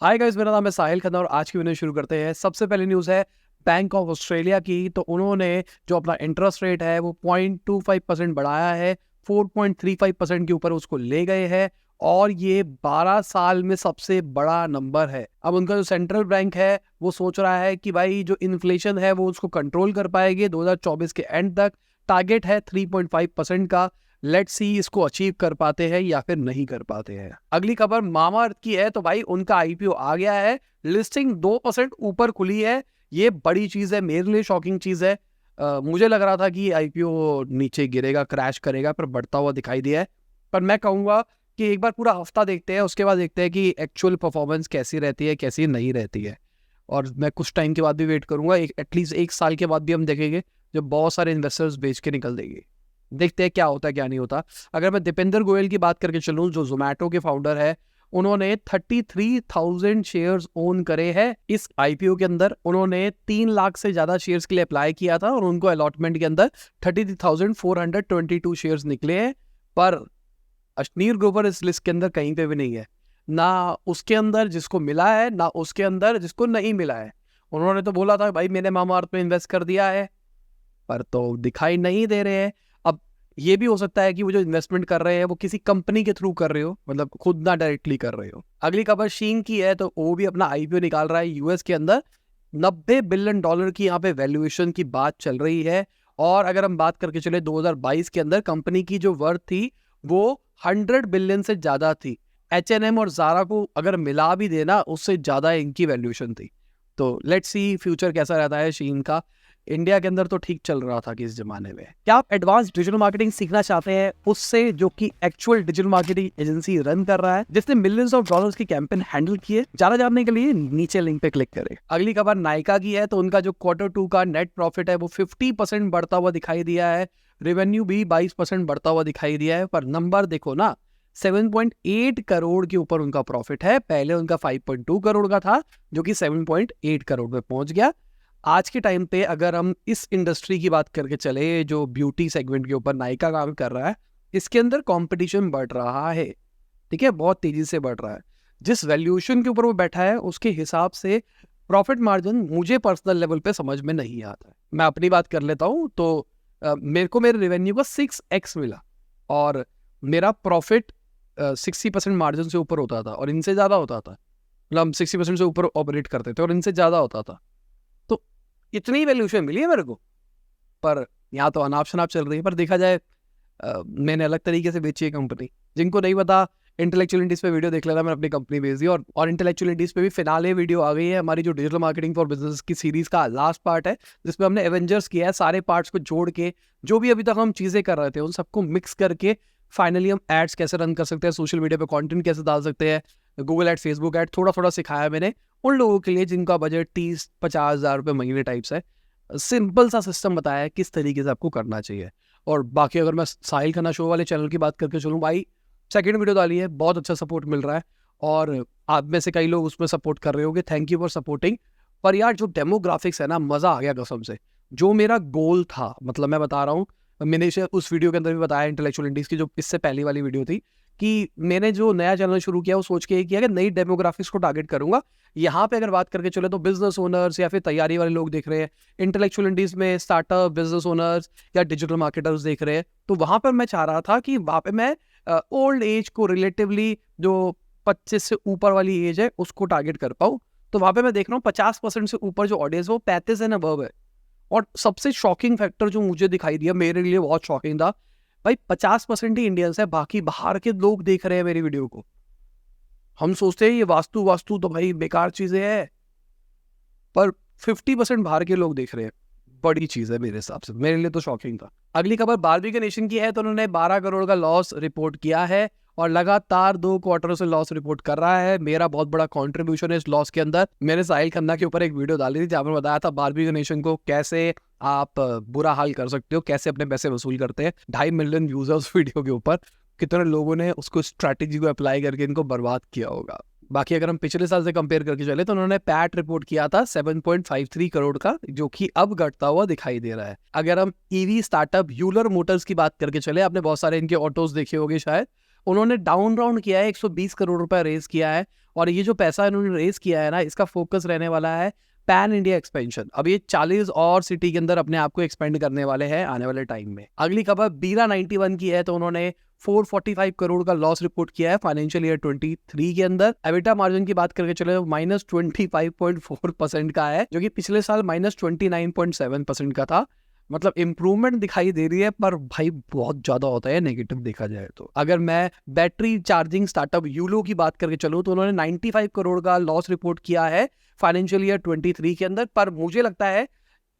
Hi guys, मेरा नाम है साहिल खन्ना और आज की वीडियो शुरू करते हैं। सबसे पहले न्यूज़ है बैंक ऑफ ऑस्ट्रेलिया की। तो उन्होंने जो अपना इंटरेस्ट रेट है वो 0.25% बढ़ाया है, 4.35% के ऊपर उसको ले गए हैं और ये 12 साल में सबसे बड़ा नंबर है। अब उनका जो सेंट्रल बैंक है वो सोच रहा है कि भाई जो इन्फ्लेशन है वो उसको कंट्रोल कर पाएंगे 2024 के एंड तक। टारगेट है 3.5% का। लेट्स सी इसको अचीव कर पाते हैं या फिर नहीं कर पाते हैं। अगली खबर मामाअर्थ की है। तो भाई उनका आईपीओ आ गया है, लिस्टिंग 2% ऊपर खुली है। ये बड़ी चीज है, मेरे लिए शॉकिंग चीज है। मुझे लग रहा था कि आईपीओ नीचे गिरेगा, क्रैश करेगा, पर बढ़ता हुआ दिखाई दिया है। पर मैं कहूंगा कि एक बार पूरा हफ्ता देखते हैं, उसके बाद देखते हैं कि एक्चुअल परफॉर्मेंस कैसी रहती है, कैसी नहीं रहती है। और मैं कुछ टाइम के बाद भी वेट करूंगा, एटलीस्ट एक साल के बाद भी हम देखेंगे जब बहुत सारे इन्वेस्टर्स बेच के निकल देंगे। देखते हैं क्या होता है क्या नहीं होता। अगर मैं दीपेंद्र गोयल की बात करके चलूं, जो जोमैटो के फाउंडर है, उन्होंने 33,000 शेयर्स ओन करे हैं इस आईपीओ के अंदर। उन्होंने 3 लाख से ज्यादा शेयर्स के लिए अप्लाई किया था और उनको अलॉटमेंट के अंदर 33,422 शेयर्स निकले हैं। पर अश्नीर ग्रोवर इस लिस्ट के अंदर कहीं पे भी नहीं है, ना उसके अंदर जिसको मिला है ना उसके अंदर जिसको नहीं मिला है। उन्होंने तो बोला था भाई मैंने मामाअर्थ में इन्वेस्ट कर दिया है, पर तो दिखाई नहीं दे रहे हैं। अब ये भी हो सकता है कि वो जो इन्वेस्टमेंट कर रहे हैं वो किसी कंपनी के थ्रू कर रहे हो, मतलब खुद ना डायरेक्टली कर रहे हो। अगली खबर शीन की है। तो वो भी अपना आईपीओ निकाल रहा है यूएस के अंदर। $90 बिलियन की यहाँ पे वैल्यूएशन की बात चल रही है। और अगर हम बात करके चले 2022 के अंदर कंपनी की जो वर्थ थी वो 100 बिलियन से ज्यादा थी। H&M और जारा को अगर मिला भी देना उससे ज्यादा इनकी वैल्यूएशन थी। तो लेट्स सी फ्यूचर कैसा रहता है शीन का। इंडिया के अंदर तो ठीक चल रहा था कि इस जमाने में। क्या आप एडवांस डिजिटल मार्केटिंग सीखना चाहते हैं उससे जो कि actual digital marketing agency run कर रहा है, जिसने मिलियंस ऑफ डॉलर्स की कैंपेन हैंडल किए? ज्यादा जानने के लिए नीचे लिंक पे क्लिक करें। अगली खबर नायका की है। तो उनका जो Q2 का नेट प्रॉफिट है वो 50% बढ़ता हुआ दिखाई दिया है। रेवेन्यू भी 22% बढ़ता हुआ दिखाई दिया है। पर नंबर देखो ना, 7.8 करोड़ के ऊपर उनका प्रॉफिट है। पहले उनका 5.2 करोड़ का था जो कि 7.8 करोड़ पे पहुंच गया। आज के टाइम पे अगर हम इस इंडस्ट्री की बात करके चले जो ब्यूटी सेगमेंट के ऊपर नायका काम कर रहा है, इसके अंदर कंपटीशन बढ़ रहा है। ठीक है, बहुत तेजी से बढ़ रहा है। जिस वैल्यूएशन के ऊपर वो बैठा है उसके हिसाब से प्रॉफिट मार्जिन मुझे पर्सनल लेवल पे समझ में नहीं आता है। मैं अपनी बात कर लेता हूँ तो मेरे को मेरे रेवेन्यू का 6x मिला और मेरा प्रॉफिट 60% मार्जिन से ऊपर होता था और इनसे ज्यादा होता था। मतलब हम 60% से ऊपर ऑपरेट करते थे और इनसे ज्यादा होता था। तो इतनी वैल्यूएशन मिली है मेरे को। पर यहाँ तो अनाप शनाप चल रही है। पर देखा जाए मैंने अलग तरीके से बेची है कंपनी। जिनको नहीं पता, इंटेलेक्चुअल इंडीज पे वीडियो देख लेना, मैंने अपनी कंपनी बेच दी। और इंटेलेक्चुअल इंडीज पे भी फिनाले वीडियो आ गई है। हमारी जो डिजिटल मार्केटिंग फॉर बिजनेस की सीरीज का लास्ट पार्ट है, जिसमें हमने एवेंजर्स किया है। सारे पार्ट्स को जोड़ के जो भी अभी तक हम चीजें कर रहे थे उन सबको मिक्स करके फाइनली हम एड्स कैसे रन कर सकते हैं, सोशल मीडिया पे कंटेंट कैसे डाल सकते हैं, गूगल एड, फेसबुक एड, थोड़ा थोड़ा सिखाया मैंने उन लोगों के लिए जिनका बजट 30-50 हज़ार रुपये महीने टाइप्स है। सिंपल सा सिस्टम बताया है किस तरीके से आपको करना चाहिए। और बाकी अगर मैं साहिल खन्ना शो वाले चैनल की बात करके चलूँ, भाई सेकंड वीडियो डाली है, बहुत अच्छा सपोर्ट मिल रहा है और आप में से कई लोग उसमें सपोर्ट कर रहे होंगे। Thank you for supporting. पर यार जो डेमोग्राफिक्स है ना, मजा आ गया कसम से। जो मेरा गोल था, मतलब मैं बता रहा हूँ, मैंने इसे उस वीडियो के अंदर भी बताया, इंटेलेक्चुअल इंडीज की जो इससे पहली वाली वीडियो थी, कि मैंने जो नया चैनल शुरू किया वो सोच के किया कि नई डेमोग्राफिक्स को टारगेट करूंगा। यहाँ पे अगर बात करके चले तो बिजनेस ओनर्स या फिर तैयारी वाले लोग देख रहे हैं, इंटेलेक्चुअल इंडीज में स्टार्टअप, बिजनेस ओनर्स या डिजिटल मार्केटर्स देख रहे हैं। तो वहां पर मैं चाह रहा था कि वहां पे मैं ओल्ड एज को, रिलेटिवली जो 25 से ऊपर वाली एज है उसको टारगेट कर पाऊँ। तो वहां पे मैं देख रहा हूँ 50% से ऊपर जो ऑडियंस है वो 35 एंड अबव है। और सबसे शॉकिंग फैक्टर जो मुझे दिखाई दिया, मेरे लिए बहुत शॉकिंग था, भाई 50% ही इंडियंस है, बाकी बाहर के लोग देख रहे हैं मेरी वीडियो को। हम सोचते हैं ये वास्तु वास्तु तो भाई बेकार चीजें हैं, पर 50% बाहर के लोग देख रहे हैं। बड़ी चीज है मेरे हिसाब से, मेरे लिए तो शॉकिंग था। अगली खबर बारबी के नेशन की है। तो उन्होंने 12 करोड़ का लॉस रिपोर्ट किया है और लगातार 2 क्वार्टर से लॉस रिपोर्ट कर रहा है। मेरा बहुत बड़ा कंट्रीब्यूशन है इस लॉस के अंदर। मैंने साहिल खन्ना के ऊपर एक वीडियो डाली थी जहां पर बताया था बारबी के नेशन को कैसे आप बुरा हाल कर सकते हो, कैसे अपने पैसे वसूल करते हैं। 2.5 मिलियन व्यूज है उस वीडियो के ऊपर। कितने लोगों ने उसको स्ट्रैटेजी को अप्लाई करके इनको बर्बाद किया होगा। बाकी अगर हम पिछले साल से कंपेयर करके चले तो उन्होंने पैट रिपोर्ट किया था 7.53 करोड़ का, जो कि अब घटता हुआ दिखाई दे रहा है। अगर हम ईवी स्टार्टअप यूलर मोटर्स की बात करके चले, आपने बहुत सारे इनके ऑटोज देखे होंगे शायद, उन्होंने डाउन राउंड किया है, 120 करोड़ रुपए रेज किया है, और ये जो पैसा इन्होंने रेज किया है ना, इसका फोकस रहने वाला है पैन इंडिया एक्सपेंशन। अब ये 40 और सिटी के अंदर अपने आप को एक्सपेंड करने वाले हैं आने वाले टाइम में। अगली खबर बीरा 91 की है, तो उन्होंने 445 करोड़ का लॉस रिपोर्ट किया है फाइनेंशियल ईयर 23 के अंदर। एबिटा मार्जिन की बात करके चले -25.4% का है, जो कि पिछले साल -29.7% का था। मतलब इंप्रूवमेंट दिखाई दे रही है, पर भाई बहुत ज्यादा होता है नेगेटिव देखा जाए तो। अगर मैं बैटरी चार्जिंग स्टार्टअप यूलो की बात करके चलूं, तो उन्होंने 95 करोड़ का लॉस रिपोर्ट किया है फाइनेंशियल ईयर 23 के अंदर। पर मुझे लगता है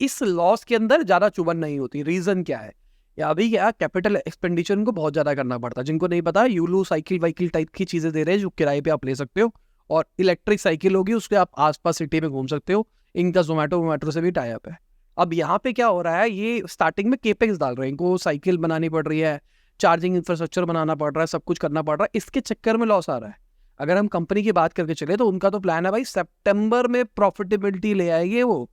इस लॉस के अंदर ज्यादा चुभन नहीं होती। रीजन क्या है, या अभी क्या कैपिटल एक्सपेंडिचर इनको बहुत ज्यादा करना पड़ता है। जिनको नहीं पता, यूलो साइकिल वाइकिल टाइप की चीजें दे रहे हैं जो किराए पे आप ले सकते हो, और इलेक्ट्रिक साइकिल होगी, उसके आप आसपास सिटी में घूम सकते हो। इनका जोमेटो से भी टाई अप है। अब यहाँ पे क्या हो रहा है, ये स्टार्टिंग में केपेक्स डाल रहे हैं, इनको साइकिल बनानी पड़ रही है, चार्जिंग इंफ्रास्ट्रक्चर बनाना पड़ रहा है, सब कुछ करना पड़ रहा है, इसके चक्कर में लॉस आ रहा है। अगर हम कंपनी की बात करके चले, तो उनका तो प्लान है भाई सितंबर में प्रॉफिटेबिलिटी ले आएंगे वो,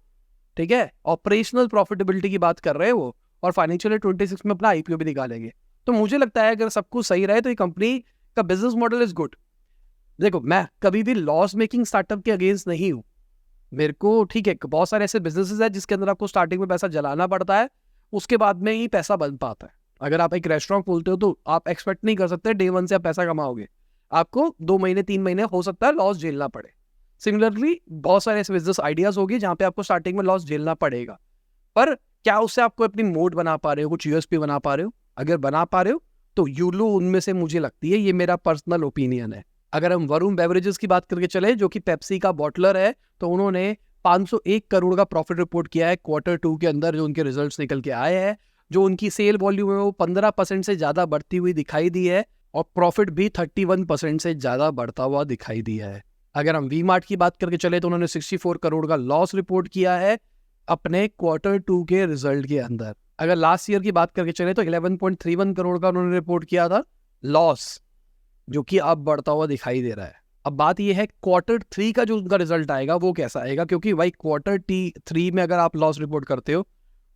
ठीक है, ऑपरेशनल प्रॉफिटेबिलिटी की बात कर रहे हैं वो, और फाइनेंशियल ईयर 26 में अपना आईपीओ भी निकालेंगे। तो मुझे लगता है अगर सब कुछ सही रहे तो ये कंपनी का बिजनेस मॉडल इज गुड। देखो, मैं कभी भी लॉस मेकिंग स्टार्टअप के अगेंस्ट नहीं हूँ। मेरे को ठीक है, बहुत सारे ऐसे बिजनेसेस है जिसके अंदर आपको स्टार्टिंग में पैसा जलाना पड़ता है, उसके बाद में ही पैसा बन पाता है। अगर आप एक रेस्टोरेंट खोलते हो, तो आप एक्सपेक्ट नहीं कर सकते डे वन से आप पैसा कमाओगे। आपको 2 महीने 3 महीने हो सकता है लॉस झेलना पड़े। सिमिलरली बहुत सारे ऐसे बिजनेस आइडियाज होगी जहां पे आपको स्टार्टिंग में लॉस झेलना पड़ेगा, पर क्या उससे आपको अपनी मोड बना पा रहे हो, कुछ यूएसपी बना पा रहे हो? अगर बना पा रहे हो तो यूलो उनमें से मुझे लगती है। ये मेरा पर्सनल ओपिनियन है। अगर हम वरुण बेवरेजेस की बात करके चले, जो कि पेप्सी का बॉटलर है, तो उन्होंने 501 करोड़ का प्रॉफिट रिपोर्ट किया है Q2 के अंदर, जो उनके रिजल्ट्स निकल के आए हैं। जो उनकी सेल वॉल्यूम है वो 15% से ज्यादा बढ़ती हुई दिखाई दी है, और प्रॉफिट भी 31% से ज्यादा बढ़ता हुआ दिखाई दिया है। अगर हम वी मार्ट की बात करके चले, तो उन्होंने 64 करोड़ का लॉस रिपोर्ट किया है अपने Q2 के रिजल्ट के अंदर। अगर लास्ट ईयर की बात करके चले, तो 11.31 करोड़ का उन्होंने रिपोर्ट किया था लॉस, जो कि अब बढ़ता हुआ दिखाई दे रहा है। अब बात यह है Q3 का जो उनका रिजल्ट आएगा वो कैसा आएगा, क्योंकि भाई Q3 में अगर आप लॉस रिपोर्ट करते हो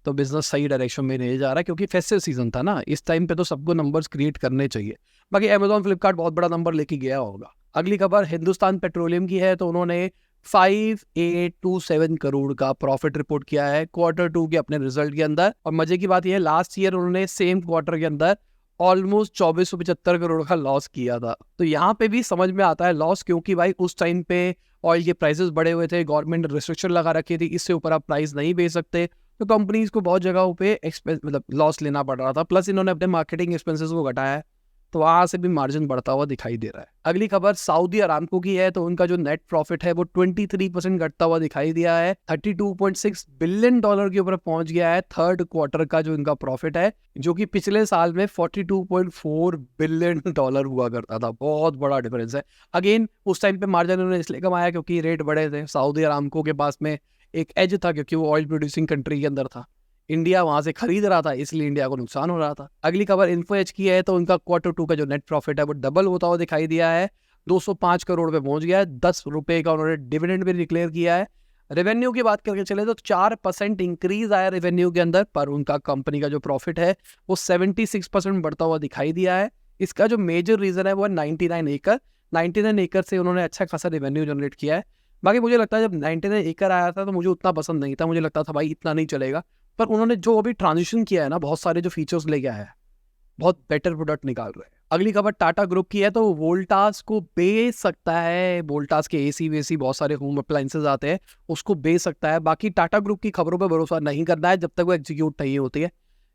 तो बिजनेस सही डायरेक्शन में नहीं जा रहा, क्योंकि फेस्टिव सीजन था ना, इस टाइम पे तो सबको नंबर्स क्रिएट करने चाहिए। बाकी Amazon फ्लिपकार्ट बहुत बड़ा नंबर लेके गया होगा। अगली खबर हिंदुस्तान पेट्रोलियम की है, तो उन्होंने 5827 करोड़ का प्रॉफिट रिपोर्ट किया है Q2 के अपने रिजल्ट के अंदर। और मजे की बात यह है, लास्ट ईयर उन्होंने सेम क्वार्टर के अंदर ऑलमोस्ट 2475 करोड़ का लॉस किया था। तो यहाँ पे भी समझ में आता है लॉस, क्योंकि भाई उस टाइम पे ऑयल के प्राइसेस बढ़े हुए थे, गवर्नमेंट ने रिस्ट्रिक्शन लगा रखी थी, इससे ऊपर आप प्राइस नहीं बेच सकते, तो कंपनीज को बहुत जगहों पे मतलब लॉस लेना पड़ रहा था। प्लस इन्होंने अपने मार्केटिंग एक्सपेंसेस को घटाया है, तो वहां से भी मार्जिन बढ़ता हुआ दिखाई दे रहा है। अगली खबर सऊदी अरामको की है, तो उनका जो नेट प्रॉफिट है वो 23% घटता हुआ दिखाई दिया है, $32.6 बिलियन के ऊपर पहुंच गया है थर्ड क्वार्टर का जो इनका प्रॉफिट है, जो कि पिछले साल में $42.4 बिलियन हुआ करता था। बहुत बड़ा डिफरेंस है। अगेन उस टाइम पे मार्जिन उन्होंने इसलिए कमाया क्योंकि रेट बढ़े थे। सऊदी अरामको के पास में एक एज था, क्योंकि वो ऑयल प्रोड्यूसिंग कंट्री के अंदर था, इंडिया वहां से खरीद रहा था, इसलिए इंडिया को नुकसान हो रहा था। अगली खबर इन्फो एज की है, तो उनका Q2 का जो नेट प्रॉफिट है वो डबल होता हुआ दिखाई दिया है, 205 करोड़ पे पहुंच गया है। 10 रुपए का उन्होंने डिविडेंड भी डिक्लेयर किया है। रेवेन्यू की बात करके चले तो 4% इंक्रीज आया रेवेन्यू के अंदर, पर उनका कंपनी का जो प्रॉफिट है वो 76% बढ़ता हुआ दिखाई दिया है। इसका जो मेजर रीजन है वो 99 एकड़ से उन्होंने अच्छा खासा रेवेन्यू जनरेट किया है। बाकी मुझे लगता है जब 99 एकड़ आया था तो मुझे उतना पसंद नहीं था, मुझे लगता था भाई इतना नहीं चलेगा, पर उन्होंने जो अभी ट्रांजिशन किया है ना, बहुत सारे जो फीचर्स लेके आया है, बहुत बेटर प्रोडक्ट निकाल रहे हैं। अगली खबर टाटा ग्रुप की है, तो वोल्टास को बेच सकता है। वोल्टास के एसी वेसी बहुत सारे होम अप्लायंसेस आते हैं, उसको बेच सकता है। बाकी टाटा ग्रुप की खबरों पर भरोसा नहीं करना है जब तक वो एग्जीक्यूट नहीं होती है,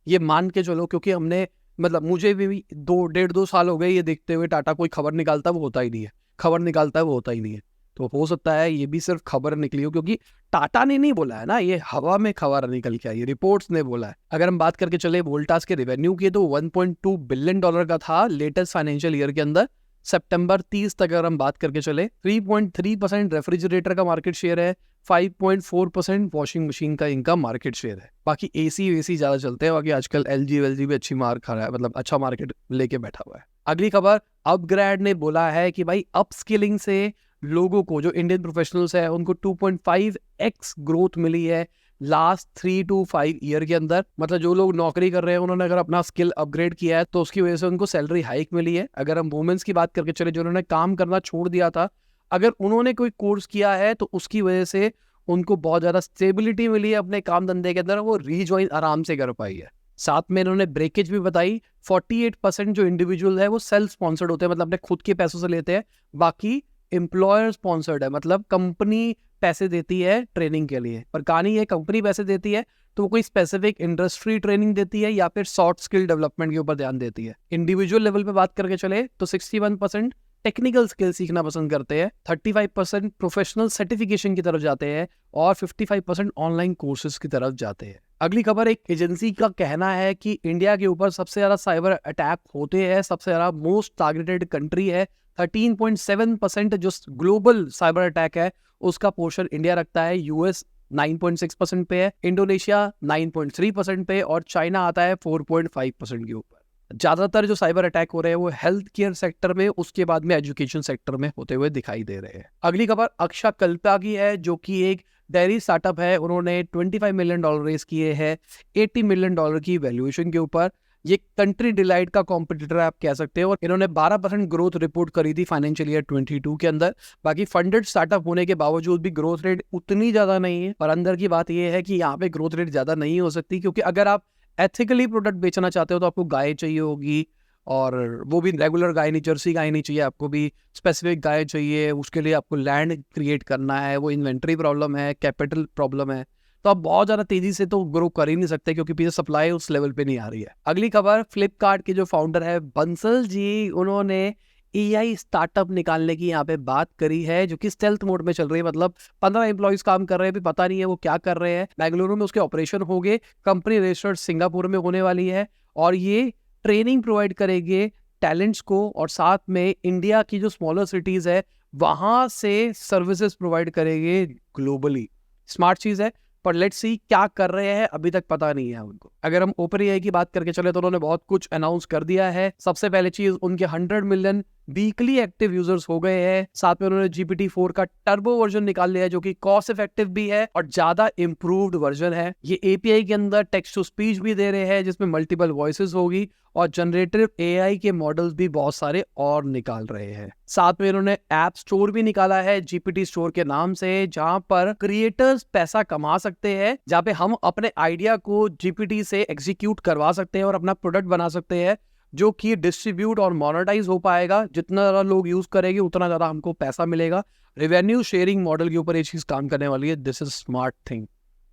ये मान के चलो, क्योंकि हमने मतलब मुझे भी 2 साल हो गए ये देखते हुए, टाटा कोई खबर निकालता वो होता ही नहीं है, खबर निकालता है वो होता ही नहीं है। तो हो सकता है ये भी सिर्फ खबर निकली हो, क्योंकि टाटा ने नहीं बोला है ना, ये हवा में खबर निकल के आई, रिपोर्ट्स ने बोला है। अगर हम बात करके चले वोल्टास के रेवेन्यू की, तो $1.2 बिलियन का था लेटेस्ट फाइनेंशियल ईयर के अंदर। सितंबर 30 तक अगर हम बात करके चले, 3.3% रेफ्रिजरेटर का मार्केट शेयर है, 5.4% वॉशिंग मशीन का इनका मार्केट शेयर है। बाकी एसी वेसी ज्यादा चलते हैं, बाकी आजकल एलजी भी अच्छी मार्क खा रहा है, मतलब अच्छा मार्केट लेके बैठा हुआ है। अगली खबर अपग्रेड ने बोला है कि भाई अपस्किलिंग से लोगों को, जो इंडियन प्रोफेशनल्स है, उनको 2.5x ग्रोथ मिली है लास्ट 3 to 5 ईयर के अंदर। मतलब जो लोग नौकरी कर रहे हैं उन्होंने अगर अपना स्किल अपग्रेड किया है तो उसकी वजह से उनको सैलरी हाइक मिली है। अगर हम वुमेन्स की बात करके चले, जो उन्होंने काम करना छोड़ दिया था, अगर उन्होंने कोई कोर्स किया है तो उसकी वजह से उनको बहुत ज़्यादा स्टेबिलिटी मिली है अपने काम धंधे के अंदर, वो रीजॉइन आराम से कर पाई है। साथ में इन्होंने ब्रेकेज भी बताई। 48% जो इंडिविजुअल है वो सेल्फ स्पॉन्सर्ड होते हैं, मतलब अपने खुद के पैसों से लेते हैं। बाकी एम्प्लॉयर स्पॉन्सर्ड है, मतलब कंपनी पैसे देती है ट्रेनिंग के लिए। पर कहानी ये, कंपनी पैसे देती है तो वो कोई स्पेसिफिक इंडस्ट्री ट्रेनिंग देती है या फिर सॉफ्ट स्किल डेवलपमेंट के ऊपर ध्यान देती है। इंडिविजुअल लेवल पे बात करके चले तो 61% टेक्निकल स्किल सीखना पसंद करते हैं, 35% प्रोफेशनल सर्टिफिकेशन की तरफ जाते हैं और 55% ऑनलाइन कोर्सेज की तरफ जाते हैं। अगली खबर, एक एजेंसी का कहना है कि इंडिया के ऊपर सबसे ज्यादा साइबर अटैक होते हैं, सबसे ज्यादा मोस्ट टारगेटेड कंट्री है। 13.7% जो ग्लोबल साइबर अटैक है उसका पोर्शन इंडिया रखता है। यूएस 9.6% पे है, इंडोनेशिया 9.3% पे और चाइना आता है 4.5% के ऊपर। ज्यादातर जो साइबर अटैक हो रहे हैं वो हेल्थ केयर सेक्टर में, उसके बाद में एजुकेशन सेक्टर में होते हुए दिखाई दे रहे हैं। अगली खबर अक्षाकल्पा की है, जो कि एक डेयरी स्टार्टअप है। उन्होंने $25 मिलियन रेस किए हैं $80 मिलियन की वैल्यूएशन के ऊपर। ये कंट्री डिलाइट का कॉम्पिटिटर आप कह सकते हो और इन्होंने 12% ग्रोथ रिपोर्ट करी थी फाइनेंशियल ईयर 22 के अंदर। बाकी फंडेड स्टार्टअप होने के बावजूद भी ग्रोथ रेट उतनी ज्यादा नहीं है। पर अंदर की बात यह है कि यहाँ पे ग्रोथ रेट ज्यादा नहीं हो सकती, क्योंकि अगर आप एथिकली प्रोडक्ट बेचना चाहते हो तो आपको गाय चाहिए होगी, और वो भी रेगुलर गाय नहीं, जर्सी गाय नहीं चाहिए, आपको भी स्पेसिफिक गाय चाहिए। उसके लिए आपको लैंड क्रिएट करना है, वो इन्वेंट्री प्रॉब्लम है, कैपिटल प्रॉब्लम है। तो आप बहुत ज़्यादा तेजी से तो ग्रो कर ही नहीं सकते, क्योंकि पीछे सप्लाई उस लेवल पे नहीं आ रही है। अगली खबर, फ्लिपकार्ट के जो फाउंडर है बंसल जी, उन्होंने एआई स्टार्टअप निकालने की यहाँ पे बात करी है, जो कि स्टेल्थ मोड में चल रही है। मतलब 15 एम्प्लॉइज काम कर रहे हैं, भी पता नहीं है वो क्या कर रहे हैं। बेंगलुरु में उसके ऑपरेशन हो गए, कंपनी रजिस्टर्ड सिंगापुर में होने वाली है और ये ट्रेनिंग प्रोवाइड करेंगे टैलेंट्स को, और साथ में इंडिया की जो स्मॉलर सिटीज है वहां से सर्विसेज प्रोवाइड करेंगे ग्लोबली। स्मार्ट चीज है, पर लेट्स सी क्या कर रहे हैं, अभी तक पता नहीं है उनको। अगर हम ओपन एआई की बात करके चले तो उन्होंने बहुत कुछ अनाउंस कर दिया है। सबसे पहले चीज, उनके 100 मिलियन वीकली एक्टिव यूजर्स हो गए हैं। साथ में उन्होंने GPT-4 का टर्बो वर्जन निकाल लिया है, जो कि कॉस्ट इफेक्टिव भी है और ज्यादा इंप्रूव्ड वर्जन है। ये एपीआई के अंदर टेक्स्ट टू स्पीच भी दे रहे हैं, जिसमें मल्टीपल वॉइसेस होगी, और जनरेटिव एआई के मॉडल्स भी बहुत सारे और निकाल रहे हैं। साथ में इन्होंने ऐप स्टोर भी निकाला है GPT स्टोर के नाम से, जहां पर क्रिएटर्स पैसा कमा सकते हैं, जहां पे हम अपने आइडिया को GPT से एग्जीक्यूट करवा सकते हैं और अपना प्रोडक्ट बना सकते हैं, जो कि डिस्ट्रीब्यूट और मोनेटाइज हो पाएगा। जितना ज़्यादा लोग यूज करेंगे उतना ज़्यादा हमको पैसा मिलेगा। रेवेन्यू शेयरिंग मॉडल के ऊपर ये चीज़ काम करने वाली है। दिस इज स्मार्ट थिंग,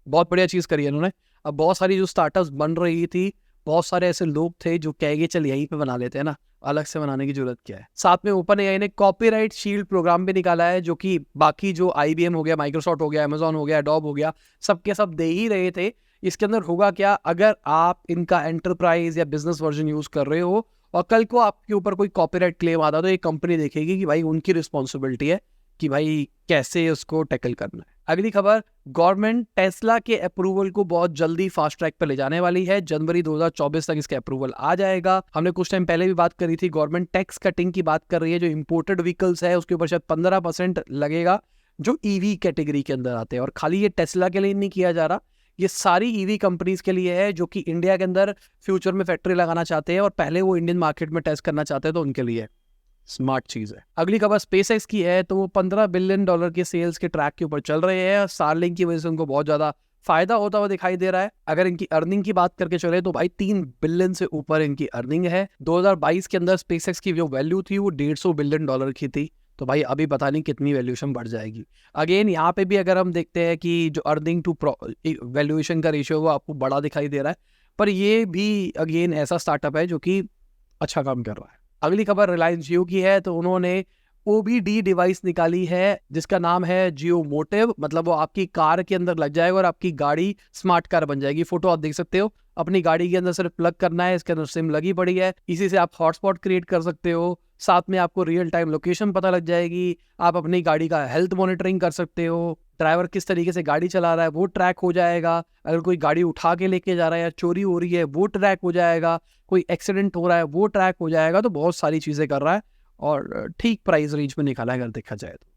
बहुत बढ़िया चीज़ करी है इन्होंने। अब बहुत सारी जो स्टार्टअप्स बन रही थी, बहुत सारे ऐसे लोग थे जो कहेंगे चल यहीं पे बना लेते हैं ना, अलग से बनाने की जरूरत क्या है। साथ में ओपन एआई ने कॉपीराइट शील्ड प्रोग्राम भी निकाला है, जो कि बाकी जो IBM हो गया, माइक्रोसॉफ्ट हो गया, अमेजॉन हो गया, एडोब हो गया, सबके सब दे ही रहे थे। इसके अंदर होगा क्या, अगर आप इनका एंटरप्राइज या बिजनेस वर्जन यूज कर रहे हो और कल को आपके ऊपर कोई कॉपीराइट क्लेम आता, तो ये कंपनी देखेगी कि भाई उनकी रिस्पॉन्सिबिलिटी है कि भाई कैसे उसको टैकल करना है। अगली खबर, गवर्नमेंट टेस्ला के अप्रूवल को बहुत जल्दी फास्ट ट्रैक पर ले जाने वाली है। जनवरी 2024 तक इसका अप्रूवल आ जाएगा। हमने कुछ टाइम पहले भी बात करी थी, गवर्नमेंट टैक्स कटिंग की बात कर रही है। जो इंपोर्टेड व्हीकल्स है उसके ऊपर शायद 15% लगेगा, जो ईवी कैटेगरी के अंदर आते हैं। और खाली ये टेस्ला के लिए नहीं किया जा रहा, ये सारी ईवी कंपनीज के लिए है जो कि इंडिया के अंदर फ्यूचर में फैक्ट्री लगाना चाहते हैं और पहले वो इंडियन मार्केट में टेस्ट करना चाहते हैं, तो उनके लिए स्मार्ट चीज है। अगली खबर स्पेसएक्स की है, तो वो $15 बिलियन के सेल्स के ट्रैक के ऊपर चल रहे हैं। स्टारलिंक की वजह से उनको बहुत ज्यादा फायदा होता हुआ दिखाई दे रहा है। अगर इनकी अर्निंग की बात करके चले तो भाई 3 बिलियन से ऊपर इनकी अर्निंग है। 2022 के अंदर स्पेसएक्स की जो वैल्यू थी वो $150 बिलियन की थी, तो भाई अभी पता नहीं कितनी वैल्यूएशन बढ़ जाएगी। अगेन यहाँ पे भी अगर हम देखते हैं कि जो अर्निंग टू वैल्यूएशन का रेशियो वो आपको बड़ा दिखाई दे रहा है, पर ये भी अगेन ऐसा स्टार्टअप है जो कि अच्छा काम कर रहा है। अगली खबर रिलायंस जियो की है, तो उन्होंने OBD डिवाइस निकाली है जिसका नाम है जियो मोटिव। मतलब वो आपकी कार के अंदर लग जाएगा और आपकी गाड़ी स्मार्ट कार बन जाएगी। फोटो आप देख सकते हो, अपनी गाड़ी के अंदर सिर्फ प्लग करना है, इसके अंदर सिम लगी पड़ी है, इसी से आप हॉटस्पॉट क्रिएट कर सकते हो। साथ में आपको रियल टाइम लोकेशन पता लग जाएगी, आप अपनी गाड़ी का हेल्थ मॉनिटरिंग कर सकते हो, ड्राइवर किस तरीके से गाड़ी चला रहा है वो ट्रैक हो जाएगा, अगर कोई गाड़ी उठा के लेके जा रहा है या चोरी हो रही है वो ट्रैक हो जाएगा, कोई एक्सीडेंट हो रहा है वो ट्रैक हो जाएगा। तो बहुत सारी चीज़ें कर रहा है और ठीक प्राइस रेंज में निकाला है अगर देखा जाए तो।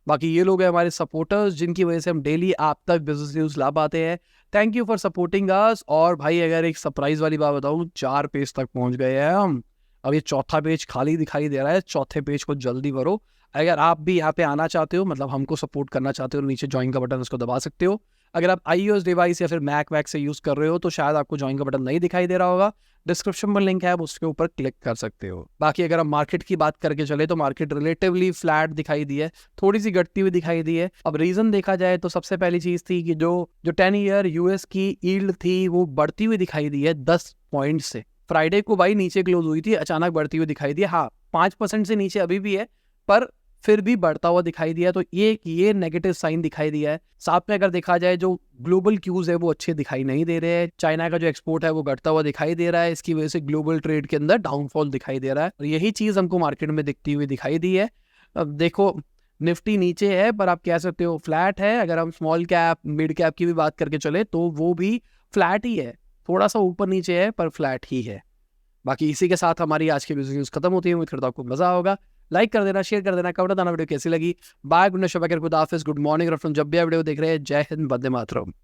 बाकी ये लोग हैं हमारे सपोर्टर्स, जिनकी वजह से हम डेली आप तक बिजनेस न्यूज़ ला पाते हैं। Thank you for supporting us. और भाई अगर एक सरप्राइज वाली बात बताऊँ, 4 पेज तक पहुंच गए हैं हम। अब ये चौथा पेज खाली दिखाई दे रहा है, चौथे पेज को जल्दी भरो। अगर आप भी यहाँ पे आना चाहते हो, मतलब हमको सपोर्ट करना चाहते हो, नीचे ज्वाइन का बटन उसको दबा सकते हो। अगर आप iOS डिवाइस या फिर मैक वैक से यूज़ कर रहे हो तो शायद आपको ज्वाइन का बटन नहीं दिखाई दे रहा होगा। डिस्क्रिप्शन में लिंक है, आप उसके ऊपर क्लिक कर सकते हो। बाकी अगर हम मार्केट की बात करके चले तो मार्केट रिलेटिवली फ्लैट दिखाई दी है, थोड़ी सी घटती हुई दिखाई दी है। अब रीजन देखा जाए तो सबसे पहली चीज थी कि जो 10 ईयर यूएस की यील्ड थी वो बढ़ती हुई दिखाई दी है 10 पॉइंट से। फ्राइडे को भाई नीचे क्लोज हुई थी, अचानक बढ़ती हुई दिखाई दी। हाँ, 5% से नीचे अभी भी है, पर फिर भी बढ़ता हुआ दिखाई दिया, तो ये नेगेटिव साइन दिखाई दिया है। साथ में अगर देखा जाए जो ग्लोबल क्यूज है वो अच्छे दिखाई नहीं दे रहे हैं। चाइना का जो एक्सपोर्ट है वो घटता हुआ दिखाई दे रहा है, इसकी वजह से ग्लोबल ट्रेड के अंदर डाउनफॉल दिखाई दे रहा है, और यही चीज हमको मार्केट में दिखती हुई दिखाई दी है। अब देखो, निफ्टी नीचे है पर आप कह सकते हो फ्लैट है। अगर हम स्मॉल कैप मिड कैप की भी बात करके चले तो वो भी फ्लैट ही है, थोड़ा सा ऊपर नीचे है पर फ्लैट ही है। बाकी इसी के साथ हमारी आज की बिजनेस न्यूज खत्म होती है। उम्मीद करता हूं आपको मजा होगा। लाइक कर देना, शेयर कर देना, कमेंट बताना वीडियो कैसी लगी। बाय, गुड नाइट, शब, गुड ऑफिस, गुड मॉर्निंग, जब भी आप वीडियो देख रहे हैं। जय हिंद, वंदे मातरम।